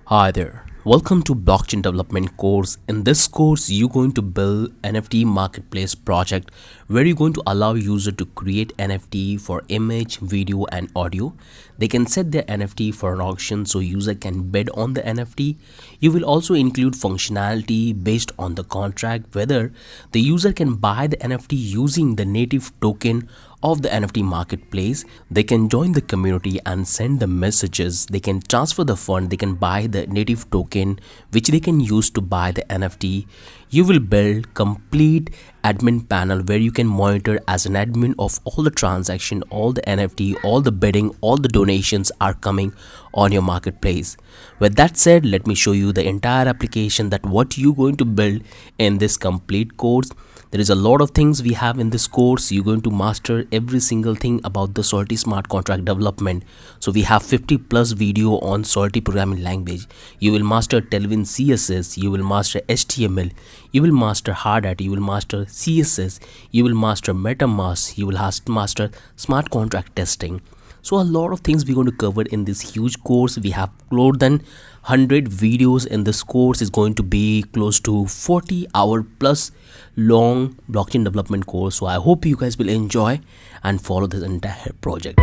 Hi there. Welcome to blockchain development course. In this course, you're going to build NFT marketplace project where you're going to allow user to create NFT for image, video and audio. They can set their NFT for an auction so user can bid on the NFT. You will also include functionality based on the contract whether the user can buy the NFT using the native token of the NFT marketplace. They can join the community and send the messages. They can transfer the fund. They can buy the native token which they can use to buy the NFT. You will build complete admin panel where you can monitor as an admin of all the transaction, all the NFT, all the bidding, all the donations are coming on your marketplace. With that said, let me show you the entire application that what you're going to build in this complete course. There is a lot of things we have in this course. You're going to master every single thing about the Solidity smart contract development. So we have 50 plus video on Solidity programming language. You will master Tailwind CSS, you will master HTML, you will master hard hat, you will master CSS, you will master MetaMask, you will master smart contract testing. So a lot of things we're going to cover in this huge course. We have more than 100 videos in this course. Is going to be close to 40-hour plus long blockchain development course. So I hope you guys will enjoy and follow this entire project.